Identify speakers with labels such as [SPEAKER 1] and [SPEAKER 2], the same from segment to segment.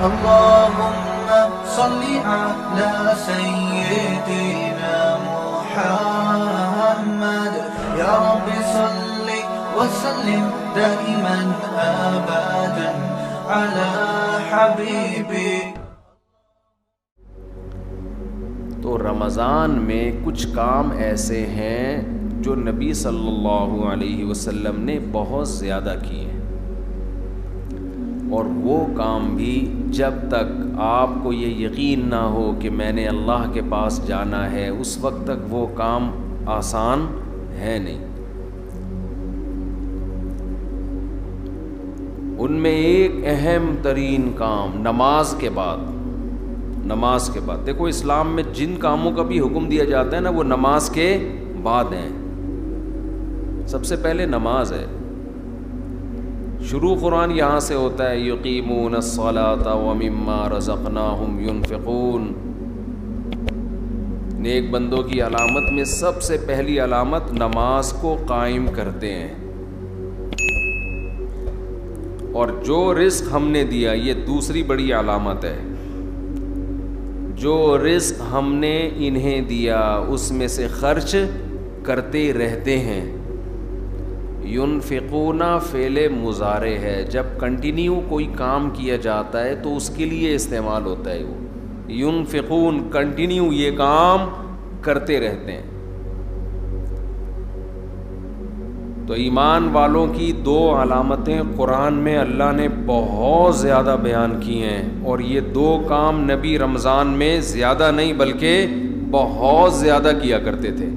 [SPEAKER 1] اللهم صل على سيدنا محمد يا رب صل وسلم دائما أبدا على حبيبي.
[SPEAKER 2] تو رمضان میں کچھ کام ایسے ہیں جو نبی صلی اللہ علیہ وسلم نے بہت زیادہ کیے ہیں، اور وہ کام بھی جب تک آپ کو یہ یقین نہ ہو کہ میں نے اللہ کے پاس جانا ہے اس وقت تک وہ کام آسان ہے نہیں. ان میں ایک اہم ترین کام نماز کے بعد دیکھو اسلام میں جن کاموں کا بھی حکم دیا جاتا ہے نا وہ نماز کے بعد ہیں. سب سے پہلے نماز ہے. شروع قرآن یہاں سے ہوتا ہے یقیمون الصلاۃ ومما رزقناہم ينفقون. نیک بندوں کی علامت میں سب سے پہلی علامت نماز کو قائم کرتے ہیں. اور جو رزق ہم نے دیا یہ دوسری بڑی علامت ہے. جو رزق ہم نے انہیں دیا اس میں سے خرچ کرتے رہتے ہیں. ينفقون فعل مضارع ہے، جب کنٹینیو کوئی کام کیا جاتا ہے تو اس کے لیے استعمال ہوتا ہے. وہ ينفقون کنٹینیو یہ کام کرتے رہتے ہیں. تو ایمان والوں کی دو علامتیں قرآن میں اللہ نے بہت زیادہ بیان کی ہیں، اور یہ دو کام نبی رمضان میں زیادہ نہیں بلکہ بہت زیادہ کیا کرتے تھے.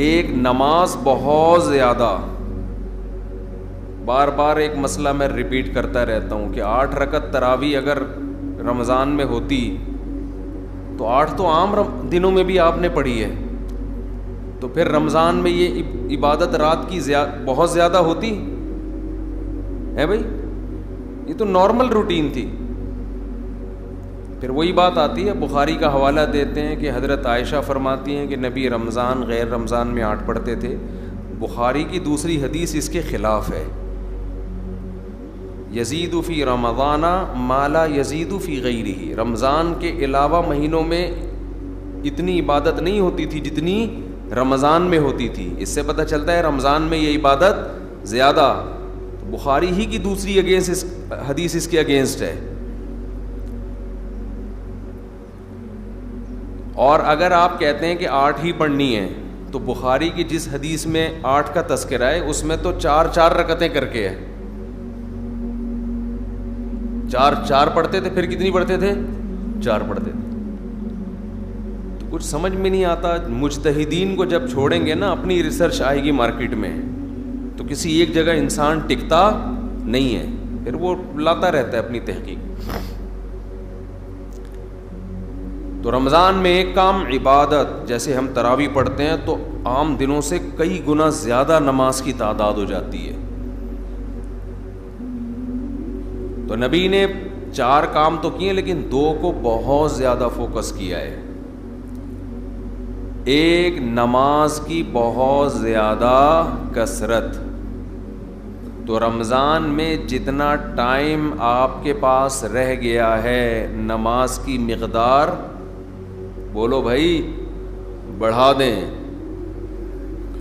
[SPEAKER 2] ایک نماز بہت زیادہ، بار بار ایک مسئلہ میں ریپیٹ کرتا رہتا ہوں کہ 8 رکعت تراویح اگر رمضان میں ہوتی تو 8 تو عام دنوں میں بھی آپ نے پڑھی ہے، تو پھر رمضان میں یہ عبادت رات کی بہت زیادہ ہوتی ہے بھائی. یہ تو نارمل روٹین تھی. پھر وہی بات آتی ہے، بخاری کا حوالہ دیتے ہیں کہ حضرت عائشہ فرماتی ہیں کہ نبی رمضان غیر رمضان میں 8 پڑھتے تھے. بخاری کی دوسری حدیث اس کے خلاف ہے. یزید فی رمضان ما لا یزید فی غیرہ. رمضان کے علاوہ مہینوں میں اتنی عبادت نہیں ہوتی تھی جتنی رمضان میں ہوتی تھی. اس سے پتہ چلتا ہے رمضان میں یہ عبادت زیادہ. بخاری ہی کی دوسری حدیث اس کے اگینسٹ ہے. اور اگر آپ کہتے ہیں کہ 8 ہی پڑھنی ہے تو بخاری کی جس حدیث میں 8 کا تذکرہ ہے اس میں تو 4 رکعتیں کر کے ہے. 4 پڑھتے تھے، پھر کتنی پڑھتے تھے؟ 4 پڑھتے تھے. تو کچھ سمجھ میں نہیں آتا. مجتہدین کو جب چھوڑیں گے نا اپنی ریسرچ آئے گی مارکیٹ میں تو کسی ایک جگہ انسان ٹکتا نہیں ہے، پھر وہ لاتا رہتا ہے اپنی تحقیق. تو رمضان میں ایک کام عبادت، جیسے ہم تراویح پڑھتے ہیں تو عام دنوں سے کئی گنا زیادہ نماز کی تعداد ہو جاتی ہے. تو نبی نے 4 کام تو کیے لیکن 2 کو بہت زیادہ فوکس کیا ہے. ایک نماز کی بہت زیادہ کثرت. تو رمضان میں جتنا ٹائم آپ کے پاس رہ گیا ہے نماز کی مقدار بولو بھائی بڑھا دیں،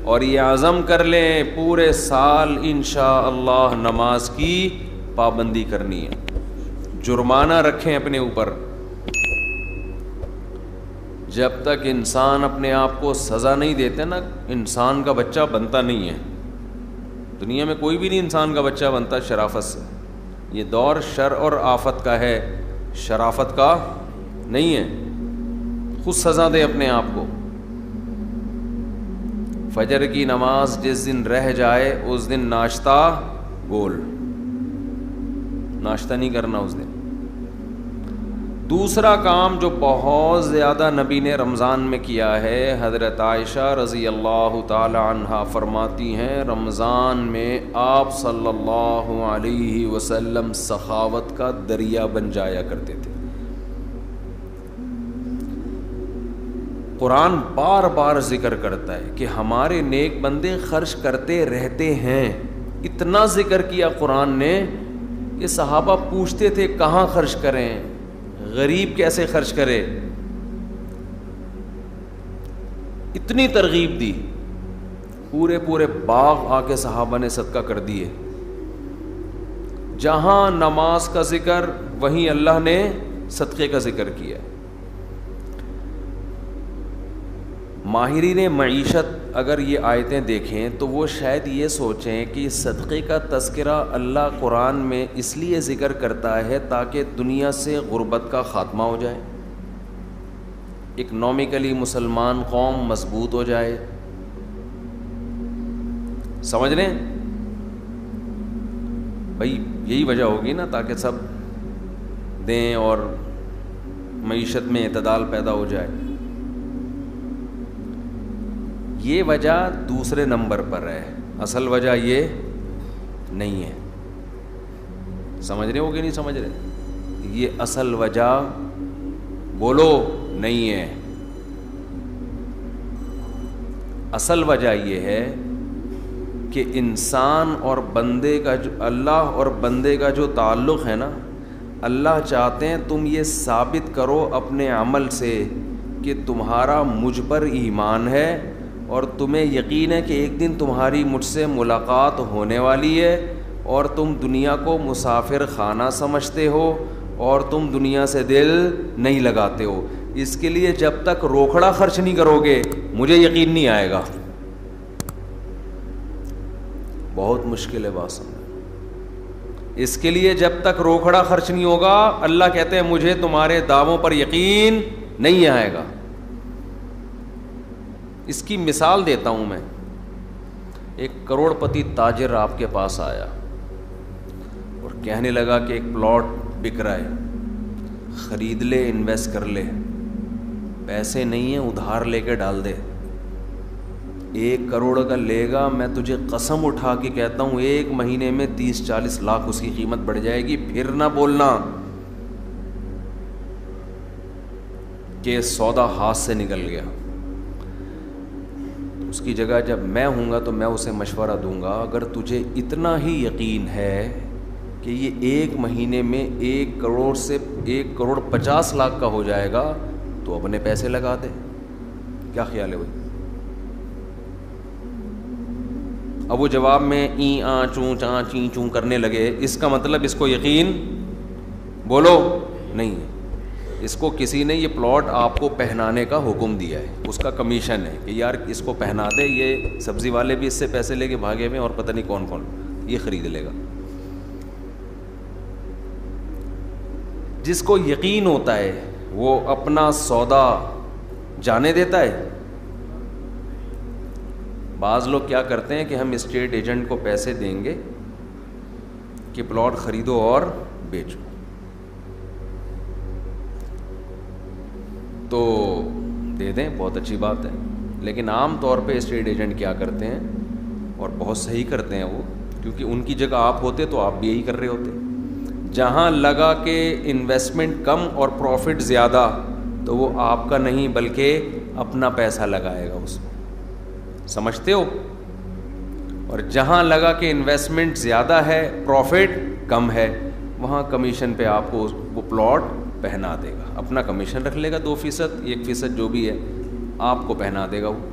[SPEAKER 2] اور یہ عزم کر لیں پورے سال انشاءاللہ نماز کی پابندی کرنی ہے. جرمانہ رکھیں اپنے اوپر. جب تک انسان اپنے آپ کو سزا نہیں دیتے نا انسان کا بچہ بنتا نہیں ہے. دنیا میں کوئی بھی نہیں انسان کا بچہ بنتا شرافت سے. یہ دور شر اور آفت کا ہے، شرافت کا نہیں ہے. خود سزا دے اپنے آپ کو. فجر کی نماز جس دن رہ جائے اس دن ناشتہ گول، ناشتہ نہیں کرنا اس دن. دوسرا کام جو بہت زیادہ نبی نے رمضان میں کیا ہے، حضرت عائشہ رضی اللہ تعالی عنہا فرماتی ہیں رمضان میں آپ صلی اللہ علیہ وسلم سخاوت کا دریا بن جایا کرتے تھے. قرآن بار بار ذکر کرتا ہے کہ ہمارے نیک بندے خرچ کرتے رہتے ہیں. اتنا ذکر کیا قرآن نے یہ صحابہ پوچھتے تھے کہاں خرچ کریں, غریب کیسے خرچ کرے. اتنی ترغیب دی, پورے باغ آ کے صحابہ نے صدقہ کر دیے. جہاں نماز کا ذکر وہیں اللہ نے صدقے کا ذکر کیا. ماہرین معیشت اگر یہ آیتیں دیکھیں تو وہ شاید یہ سوچیں کہ صدقے کا تذکرہ اللہ قرآن میں اس لیے ذکر کرتا ہے تاکہ دنیا سے غربت کا خاتمہ ہو جائے, اکنامکلی مسلمان قوم مضبوط ہو جائے. سمجھ لیں بھائی, یہی وجہ ہوگی نا, تاکہ سب دیں اور معیشت میں اعتدال پیدا ہو جائے. یہ وجہ دوسرے نمبر پر ہے, اصل وجہ یہ نہیں ہے. سمجھ رہے ہو کہ نہیں سمجھ رہے؟ یہ اصل وجہ بولو نہیں ہے. اصل وجہ یہ ہے کہ انسان اور بندے کا جو اللہ اور بندے کا جو تعلق ہے نا, اللہ چاہتے ہیں تم یہ ثابت کرو اپنے عمل سے کہ تمہارا مجھ پر ایمان ہے اور تمہیں یقین ہے کہ ایک دن تمہاری مجھ سے ملاقات ہونے والی ہے, اور تم دنیا کو مسافر خانہ سمجھتے ہو اور تم دنیا سے دل نہیں لگاتے ہو. اس کے لیے جب تک روکھڑا خرچ نہیں کرو گے مجھے یقین نہیں آئے گا. بہت مشکل ہے بات سمجھنا. اس کے لیے جب تک روکھڑا خرچ نہیں ہوگا, اللہ کہتے ہیں مجھے تمہارے دعووں پر یقین نہیں آئے گا. اس کی مثال دیتا ہوں میں. ایک کروڑ پتی تاجر آپ کے پاس آیا اور کہنے لگا کہ ایک پلاٹ بک رہا ہے, خرید لے, انویسٹ کر لے, پیسے نہیں ہیں ادھار لے کے ڈال دے. 1 کروڑ کا لے گا, میں تجھے قسم اٹھا کے کہتا ہوں 1 مہینے میں 30-40 لاکھ اس کی قیمت بڑھ جائے گی. پھر نہ بولنا کہ سودا ہاتھ سے نکل گیا. اس کی جگہ جب میں ہوں گا تو میں اسے مشورہ دوں گا, اگر تجھے اتنا ہی یقین ہے کہ یہ 1 مہینے میں 1 کروڑ سے 1 کروڑ 50 لاکھ کا ہو جائے گا تو اپنے پیسے لگا دے. کیا خیال ہے بھائی؟ اب وہ جواب میں این آ چوں چاں چیں چوں کرنے لگے, اس کا مطلب اس کو یقین بولو نہیں ہے. اس کو کسی نے یہ پلاٹ آپ کو پہنانے کا حکم دیا ہے, اس کا کمیشن ہے کہ یار اس کو پہنا دے, یہ سبزی والے بھی اس سے پیسے لے کے بھاگے ہوئے اور پتہ نہیں کون کون یہ خرید لے گا. جس کو یقین ہوتا ہے وہ اپنا سودا جانے دیتا ہے. بعض لوگ کیا کرتے ہیں کہ ہم اسٹیٹ ایجنٹ کو پیسے دیں گے کہ پلاٹ خریدو اور بیچو, تو دے دیں, بہت اچھی بات ہے. لیکن عام طور پہ اسٹیٹ ایجنٹ کیا کرتے ہیں, اور بہت صحیح کرتے ہیں وہ, کیونکہ ان کی جگہ آپ ہوتے تو آپ بھی یہی کر رہے ہوتے. جہاں لگا کہ انویسٹمنٹ کم اور پروفٹ زیادہ تو وہ آپ کا نہیں بلکہ اپنا پیسہ لگائے گا اس میں, سمجھتے ہو. اور جہاں لگا کہ انویسٹمنٹ زیادہ ہے پروفٹ کم ہے, وہاں کمیشن پہ آپ کو وہ پلاٹ پہنا دے گا, اپنا کمیشن رکھ لے گا 2%, 1% جو بھی ہے آپ کو پہنا دے گا. وہ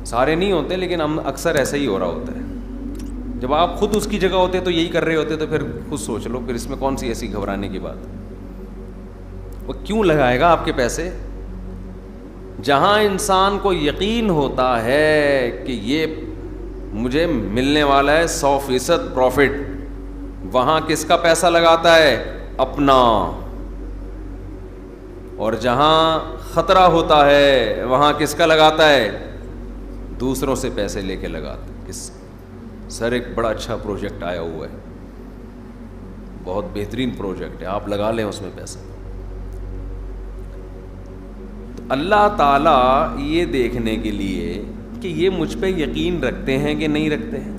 [SPEAKER 2] سارے نہیں ہوتے لیکن ہم اکثر ایسا ہی ہو رہا ہوتا ہے. جب آپ خود اس کی جگہ ہوتے تو یہی کر رہے ہوتے, تو پھر خود سوچ لو, پھر اس میں کون سی ایسی گھبرانے کی بات. وہ کیوں لگائے گا آپ کے پیسے؟ جہاں انسان کو یقین ہوتا ہے کہ یہ مجھے ملنے والا ہے 100% پروفٹ, وہاں کس کا پیسہ لگاتا ہے؟ اپنا. اور جہاں خطرہ ہوتا ہے وہاں کس کا لگاتا ہے؟ دوسروں سے پیسے لے کے لگاتا ہے. سر ایک بڑا اچھا پروجیکٹ آیا ہوا ہے, بہت بہترین پروجیکٹ ہے, آپ لگا لیں اس میں پیسہ. تو اللہ تعالیٰ یہ دیکھنے کے لیے کہ یہ مجھ پہ یقین رکھتے ہیں کہ نہیں رکھتے ہیں,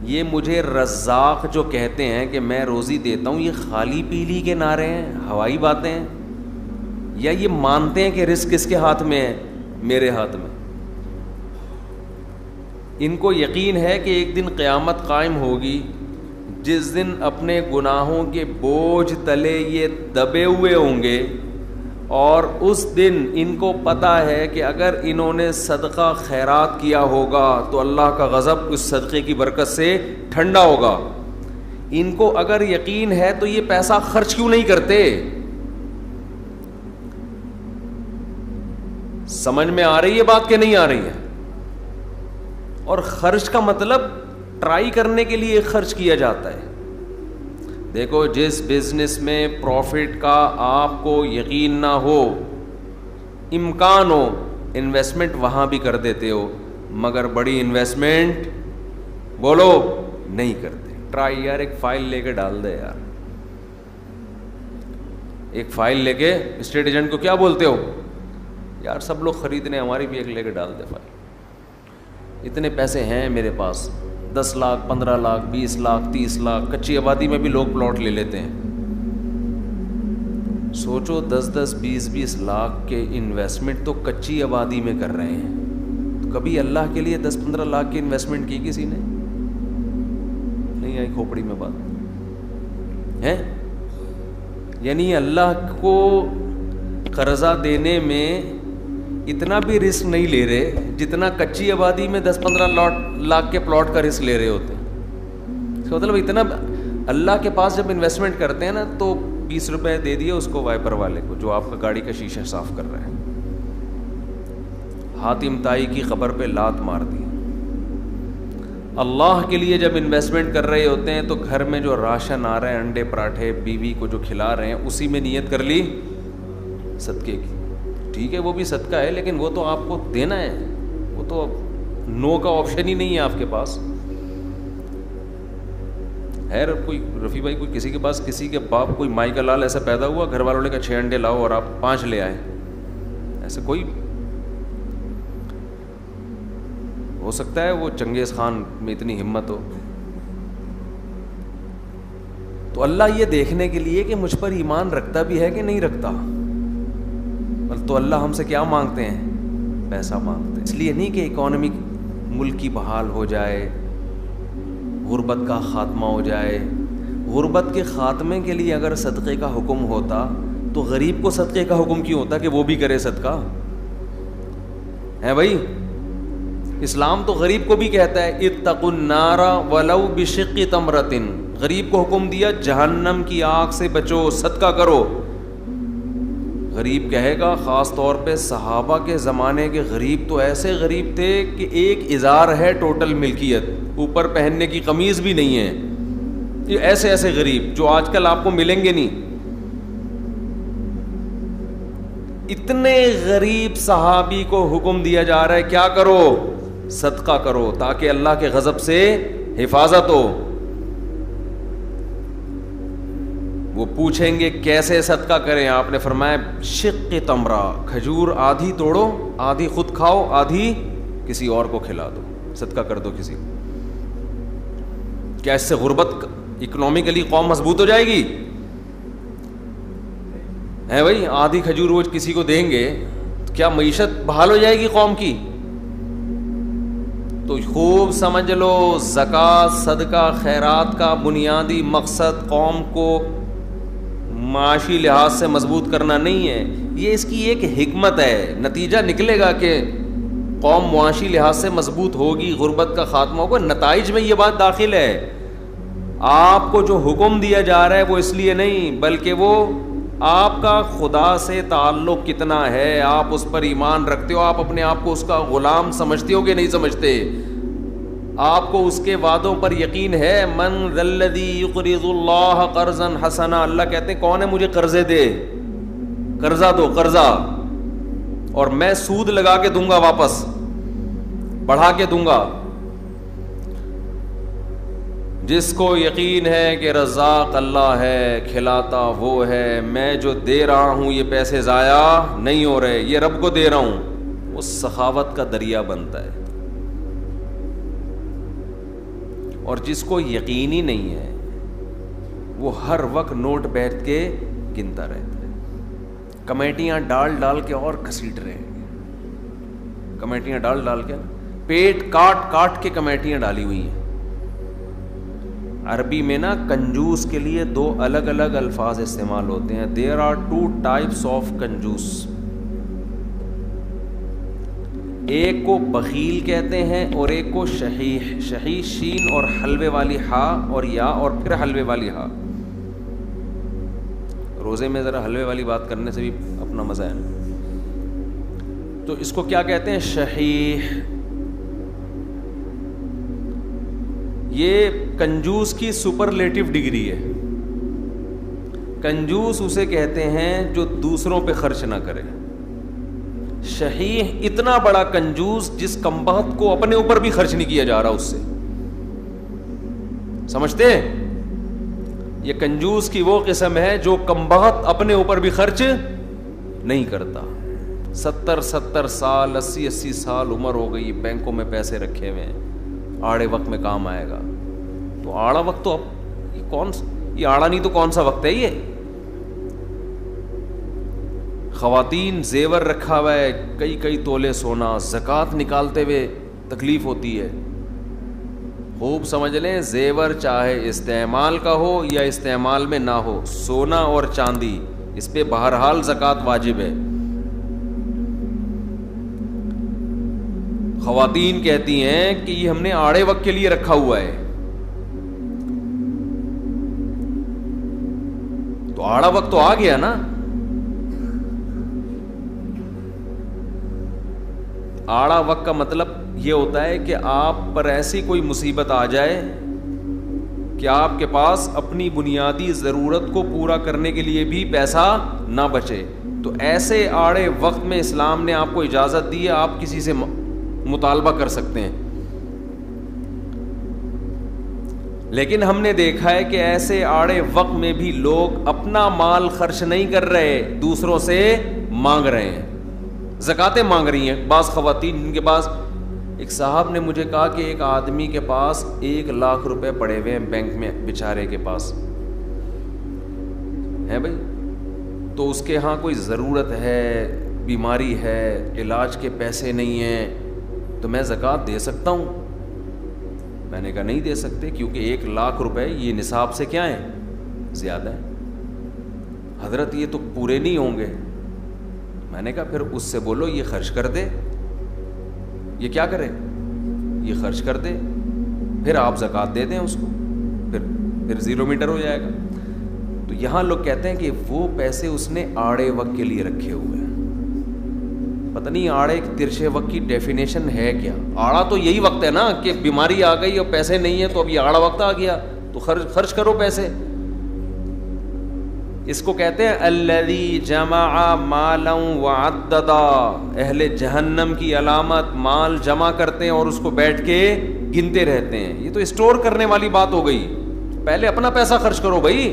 [SPEAKER 2] یہ مجھے رزاق جو کہتے ہیں کہ میں روزی دیتا ہوں, یہ خالی پیلی کے نعرے ہیں, ہوائی باتیں ہیں, یا یہ مانتے ہیں کہ رزق کس کے ہاتھ میں ہے؟ میرے ہاتھ میں. ان کو یقین ہے کہ ایک دن قیامت قائم ہوگی جس دن اپنے گناہوں کے بوجھ تلے یہ دبے ہوئے ہوں گے، اور اس دن ان کو پتہ ہے کہ اگر انہوں نے صدقہ خیرات کیا ہوگا تو اللہ کا غضب اس صدقے کی برکت سے ٹھنڈا ہوگا۔ ان کو اگر یقین ہے تو یہ پیسہ خرچ کیوں نہیں کرتے؟ سمجھ میں آ رہی ہے بات کہ نہیں آ رہی ہے؟ اور خرچ کا مطلب ٹرائی کرنے کے لیے خرچ کیا جاتا ہے۔ دیکھو، جس بزنس میں پروفٹ کا آپ کو یقین نہ ہو، امکان ہو، انویسٹمنٹ وہاں بھی کر دیتے ہو، مگر بڑی انویسٹمنٹ بولو نہیں کرتے۔ ٹرائی یار، ایک فائل لے کے ڈال دے یار، ایک فائل لے کے اسٹیٹ ایجنٹ کو کیا بولتے ہو یار، سب لوگ خریدنے، ہماری بھی ایک لے کے ڈال دے فائل، اتنے پیسے ہیں میرے پاس، 10 لاکھ 15 لاکھ 20 لاکھ 30 لاکھ، کچی آبادی میں بھی لوگ پلاٹ لے لیتے ہیں۔ سوچو 10 20 لاکھ کے انویسٹمنٹ تو کچی آبادی میں کر رہے ہیں، تو کبھی اللہ کے لیے 10-15 لاکھ کی انویسٹمنٹ کی کسی نے؟ نہیں آئی کھوپڑی میں بات ہے؟ یعنی اللہ کو قرضہ دینے میں اتنا بھی رسک نہیں لے رہے جتنا کچی آبادی میں 10-15 لاکھ کے پلاٹ کا رسک لے رہے ہوتے ہیں۔ اس کا مطلب اتنا اللہ کے پاس جب انویسٹمنٹ کرتے ہیں نا تو 20 روپے دے دیے اس کو وائپر والے کو جو آپ کا گاڑی کا شیشہ صاف کر رہا ہے، حاتم طائی کی خبر پہ لات مار دی۔ اللہ کے لیے جب انویسٹمنٹ کر رہے ہوتے ہیں تو گھر میں جو راشن آ رہا ہے، انڈے پراٹھے بیوی کو جو کھلا رہے ہیں، اسی میں نیت کر لی صدقے کی۔ ٹھیک ہے وہ بھی صدقہ ہے، لیکن وہ تو آپ کو دینا ہے، وہ تو نو کا آپشن ہی نہیں ہے آپ کے پاس۔ ہے کوئی رفیع بھائی، کوئی کسی کے پاس کسی کے باپ کوئی مائی کا لال ایسا پیدا ہوا، گھر والوں نے کہا 6 انڈے لاؤ اور آپ 5 لے آئے؟ ایسے کوئی ہو سکتا ہے وہ چنگیز خان میں اتنی ہمت ہو؟ تو اللہ یہ دیکھنے کے لیے کہ مجھ پر ایمان رکھتا بھی ہے کہ نہیں رکھتا، تو اللہ ہم سے کیا مانگتے ہیں؟ پیسہ مانگتے ہیں۔ اس لیے نہیں کہ اکانومی ملک کی بحال ہو جائے، غربت کا خاتمہ ہو جائے۔ غربت کے خاتمے کے لیے اگر صدقے کا حکم ہوتا تو غریب کو صدقے کا حکم کیوں ہوتا کہ وہ بھی کرے صدقہ؟ ہے بھائی، اسلام تو غریب کو بھی کہتا ہے اتقوا النار ولو بشق تمرۃ، غریب کو حکم دیا جہنم کی آگ سے بچو، صدقہ کرو۔ غریب کہے گا، خاص طور پہ صحابہ کے زمانے کے غریب تو ایسے غریب تھے کہ ایک ازار ہے ٹوٹل ملکیت، اوپر پہننے کی قمیض بھی نہیں ہے۔ یہ ایسے ایسے غریب جو آج کل آپ کو ملیں گے نہیں۔ اتنے غریب صحابی کو حکم دیا جا رہا ہے کیا کرو؟ صدقہ کرو، تاکہ اللہ کے غضب سے حفاظت ہو۔ وہ پوچھیں گے کیسے صدقہ کریں؟ آپ نے فرمایا شق تمرہ، کھجور آدھی توڑو، آدھی خود کھاؤ، آدھی کسی اور کو کھلا دو، صدقہ کر دو کسی کو۔ کیا اس سے غربت اکنامکلی قوم مضبوط ہو جائے گی؟ ہے بھائی، آدھی کھجور روز کسی کو دیں گے تو کیا معیشت بحال ہو جائے گی قوم کی؟ تو خوب سمجھ لو، زکوٰۃ صدقہ خیرات کا بنیادی مقصد قوم کو معاشی لحاظ سے مضبوط کرنا نہیں ہے، یہ اس کی ایک حکمت ہے۔ نتیجہ نکلے گا کہ قوم معاشی لحاظ سے مضبوط ہوگی، غربت کا خاتمہ ہوگا، نتائج میں یہ بات داخل ہے۔ آپ کو جو حکم دیا جا رہا ہے وہ اس لیے نہیں، بلکہ وہ آپ کا خدا سے تعلق کتنا ہے، آپ اس پر ایمان رکھتے ہو، آپ اپنے آپ کو اس کا غلام سمجھتے ہو کہ نہیں سمجھتے، آپ کو اس کے وعدوں پر یقین ہے۔ من ذا الذی یقرض اللہ قرضا حسنا، اللہ کہتے ہیں کون ہے مجھے قرضے دے، قرضہ دو، قرضہ، اور میں سود لگا کے دوں گا، واپس بڑھا کے دوں گا۔ جس کو یقین ہے کہ رزاق اللہ ہے، کھلاتا وہ ہے، میں جو دے رہا ہوں یہ پیسے ضائع نہیں ہو رہے، یہ رب کو دے رہا ہوں، وہ سخاوت کا دریا بنتا ہے۔ اور جس کو یقین ہی نہیں ہے وہ ہر وقت نوٹ بیٹھ کے گنتا رہتا ہے، کمیٹیاں ڈال ڈال کے اور گھسیٹ رہے ہیں، کمیٹیاں ڈال ڈال کے پیٹ کاٹ کاٹ کے کمیٹیاں ڈالی ہوئی ہیں. عربی میں نا کنجوس کے لیے دو الگ الگ الفاظ استعمال ہوتے ہیں. There are two types of کنجوس. ایک کو بخیل کہتے ہیں اور ایک کو شحیح. شحیح شین اور حلوے والی ہا اور یا اور پھر حلوے والی ہا. روزے میں ذرا حلوے والی بات کرنے سے بھی اپنا مزہ ہے نا. تو اس کو کیا کہتے ہیں؟ شحیح. یہ کنجوس کی سپرلیٹو ڈگری ہے. کنجوس اسے کہتے ہیں جو دوسروں پہ خرچ نہ کرے. شحیح اتنا بڑا کنجوس جس کمبخت کو اپنے اوپر بھی خرچ نہیں کیا جا رہا اس سے. سمجھتے ہیں؟ یہ کنجوس کی وہ قسم ہے جو کمبخت اپنے اوپر بھی خرچ نہیں کرتا. 70 سال 80 سال عمر ہو گئی, بینکوں میں پیسے رکھے ہوئے ہیں, آڑے وقت میں کام آئے گا. تو آڑا وقت تو اب یہ آڑا نہیں تو کون سا وقت ہے یہ؟ خواتین زیور رکھا ہوا ہے, کئی تولے سونا, زکوٰۃ نکالتے ہوئے تکلیف ہوتی ہے. خوب سمجھ لیں, زیور چاہے استعمال کا ہو یا استعمال میں نہ ہو, سونا اور چاندی اس پہ بہرحال زکوٰۃ واجب ہے. خواتین کہتی ہیں کہ یہ ہم نے آڑے وقت کے لیے رکھا ہوا ہے. تو آڑا وقت تو آ گیا نا. آڑا وقت کا مطلب یہ ہوتا ہے کہ آپ پر ایسی کوئی مصیبت آ جائے کہ آپ کے پاس اپنی بنیادی ضرورت کو پورا کرنے کے لیے بھی پیسہ نہ بچے. تو ایسے آڑے وقت میں اسلام نے آپ کو اجازت دی ہے, آپ کسی سے مطالبہ کر سکتے ہیں. لیکن ہم نے دیکھا ہے کہ ایسے آڑے وقت میں بھی لوگ اپنا مال خرچ نہیں کر رہے, دوسروں سے مانگ رہے ہیں, زکاتیں مانگ رہی ہیں. بعض خواتین جن کے پاس, ایک صاحب نے مجھے کہا کہ ایک آدمی کے پاس 1 لاکھ روپے پڑے ہوئے ہیں بینک میں, بیچارے کے پاس ہے بھائی, تو اس کے ہاں کوئی ضرورت ہے, بیماری ہے, علاج کے پیسے نہیں ہیں, تو میں زکوٰۃ دے سکتا ہوں؟ میں نے کہا نہیں دے سکتے, کیونکہ 1 لاکھ روپے یہ نصاب سے کیا ہیں, زیادہ ہے. حضرت یہ تو پورے نہیں ہوں گے. میں نے کہا پھر اس سے بولو یہ خرچ کر دے. یہ کیا کرے؟ یہ خرچ کر دے, پھر آپ زکوٰۃ دے دیں اس کو, پھر 0 میٹر ہو جائے گا. تو یہاں لوگ کہتے ہیں کہ وہ پیسے اس نے آڑے وقت کے لیے رکھے ہوئے ہیں. پتہ نہیں آڑے ترچھے وقت کی ڈیفینیشن ہے کیا. آڑا تو یہی وقت ہے نا کہ بیماری آ گئی اور پیسے نہیں ہیں, تو اب یہ آڑا وقت آ گیا, تو خرچ کرو پیسے. اس کو کہتے ہیں الذی جمع مالا وعددا. اہل جہنم کی علامت مال جمع کرتے ہیں اور اس کو بیٹھ کے گنتے رہتے ہیں. یہ تو اسٹور کرنے والی بات ہو گئی. پہلے اپنا پیسہ خرچ کرو بھائی.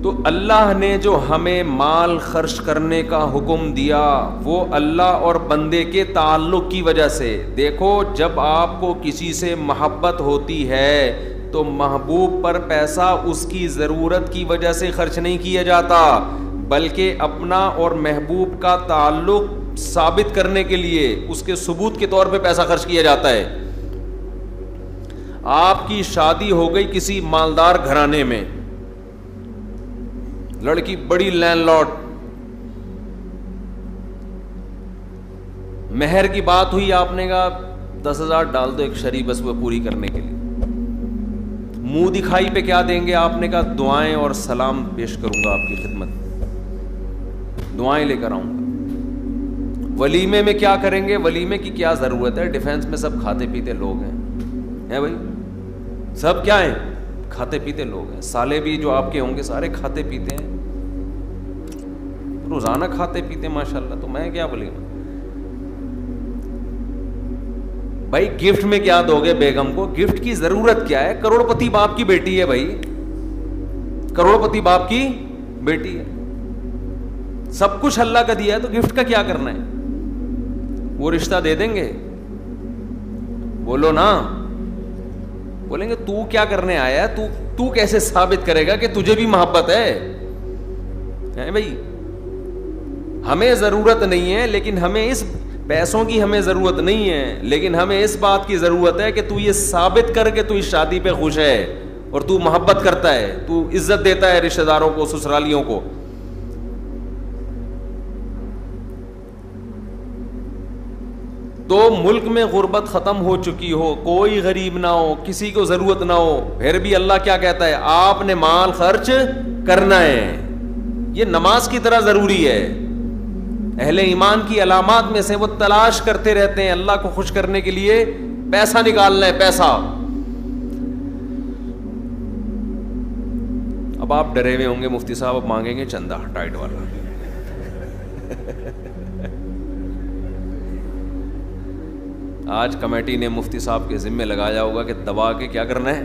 [SPEAKER 2] تو اللہ نے جو ہمیں مال خرچ کرنے کا حکم دیا وہ اللہ اور بندے کے تعلق کی وجہ سے. دیکھو, جب آپ کو کسی سے محبت ہوتی ہے تو محبوب پر پیسہ اس کی ضرورت کی وجہ سے خرچ نہیں کیا جاتا, بلکہ اپنا اور محبوب کا تعلق ثابت کرنے کے لیے اس کے ثبوت کے طور پہ پیسہ خرچ کیا جاتا ہے. آپ کی شادی ہو گئی کسی مالدار گھرانے میں, لڑکی بڑی لینڈ لارڈ, مہر کی بات ہوئی, آپ نے کہا 10,000 ڈال دو ایک شری بس وہ پوری کرنے کے لیے. منہ دکھائی پہ کیا دیں گے؟ آپ نے کہا دعائیں اور سلام پیش کروں گا آپ کی خدمت, دعائیں لے کر آؤں گا. ولیمے میں کیا کریں گے؟ ولیمے کی کیا ضرورت ہے, ڈیفینس میں سب کھاتے پیتے لوگ ہیں بھائی, سب کیا ہیں, کھاتے پیتے لوگ ہیں. سالے بھی جو آپ کے ہوں گے سارے کھاتے پیتے ہیں, روزانہ کھاتے پیتے ماشاءاللہ. تو میں کیا ولیمہ بھائی؟ گفٹ میں کیا دو گے بیگم کو؟ گفٹ کی ضرورت کیا ہے؟ کروڑ پتی باپ کی بیٹی ہے بھائی, کروڑ پتی باپ کی بیٹی ہے, سب کچھ اللہ کا دیا ہے, تو گفٹ کا کیا کرنا ہے؟ وہ رشتہ دے دیں گے؟ بولو نا. بولیں گے تو کیا کرنے آیا ہے, تو کیسے ثابت کرے گا کہ تجھے بھی محبت ہے بھائی؟ ہمیں ضرورت نہیں ہے, لیکن ہمیں اس پیسوں کی ہمیں ضرورت نہیں ہے, لیکن ہمیں اس بات کی ضرورت ہے کہ تو یہ ثابت کر کہ تو اس شادی پہ خوش ہے اور تو محبت کرتا ہے, تو عزت دیتا ہے رشتہ داروں کو, سسرالیوں کو. تو ملک میں غربت ختم ہو چکی ہو, کوئی غریب نہ ہو, کسی کو ضرورت نہ ہو, پھر بھی اللہ کیا کہتا ہے, آپ نے مال خرچ کرنا ہے. یہ نماز کی طرح ضروری ہے. اہل ایمان کی علامات میں سے وہ تلاش کرتے رہتے ہیں اللہ کو خوش کرنے کے لیے پیسہ نکالنا ہے, پیسہ. اب آپ ڈرے ہوئے ہوں گے مفتی صاحب اب مانگیں گے چندہ ٹائٹ والا. آج کمیٹی نے مفتی صاحب کے ذمے لگایا ہوگا کہ دبا کے کیا کرنا ہے,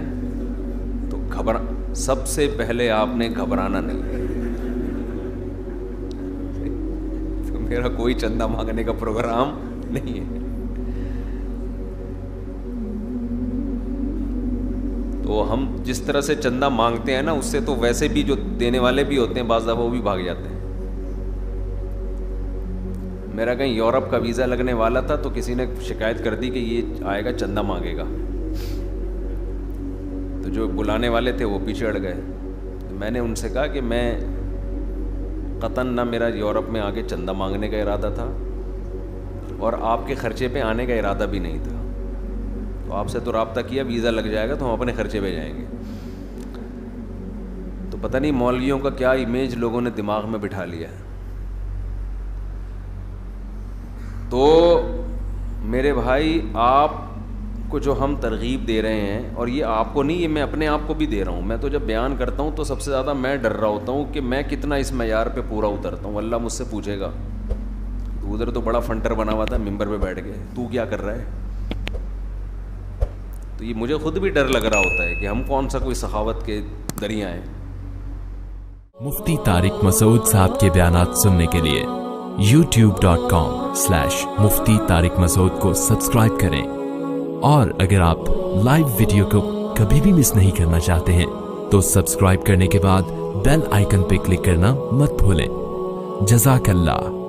[SPEAKER 2] تو سب سے پہلے آپ نے گھبرانا نہیں. تو میرا کوئی چندہ مانگنے کا پروگرام نہیں ہے. تو ہم جس طرح سے چندہ مانگتے ہیں نا, اس سے تو ویسے بھی جو دینے والے بھی ہوتے ہیں بعض دفعہ وہ بھی بھاگ جاتے ہیں. میرا کہیں یورپ کا ویزا لگنے والا تھا تو کسی نے شکایت کر دی کہ یہ آئے گا چندہ مانگے گا, تو جو بلانے والے تھے وہ پیچھے ہٹ گئے. تو میں نے ان سے کہا کہ میں قطعاً نہ میرا یورپ میں آگے چندہ مانگنے کا ارادہ تھا اور آپ کے خرچے پہ آنے کا ارادہ بھی نہیں تھا. تو آپ سے تو رابطہ کیا, ویزا لگ جائے گا تو ہم اپنے خرچے پہ جائیں گے. تو پتہ نہیں مولویوں کا کیا امیج لوگوں نے دماغ میں بٹھا لیا ہے. تو میرے بھائی آپ کو جو ہم ترغیب دے رہے ہیں, اور یہ آپ کو نہیں, یہ میں اپنے آپ کو بھی دے رہا ہوں. میں تو جب بیان کرتا ہوں تو سب سے زیادہ میں ڈر رہا ہوتا ہوں کہ میں کتنا اس معیار پہ پورا اترتا ہوں. اللہ مجھ سے پوچھے گا, تو ادھر تو بڑا فنٹر بنا ہوا تھا ممبر پہ بیٹھ کے, تو کیا کر رہا ہے. تو یہ مجھے خود بھی ڈر لگ رہا ہوتا ہے کہ ہم کون سا کوئی سخاوت کے دریا ہیں.
[SPEAKER 3] مفتی طارق مسعود صاحب کے بیانات سننے کے لیے youtube.com/مفتی طارق مسعود کو سبسکرائب کریں, اور اگر آپ لائیو ویڈیو کو کبھی بھی مس نہیں کرنا چاہتے ہیں تو سبسکرائب کرنے کے بعد بیل آئیکن پہ کلک کرنا مت بھولیں. جزاک اللہ.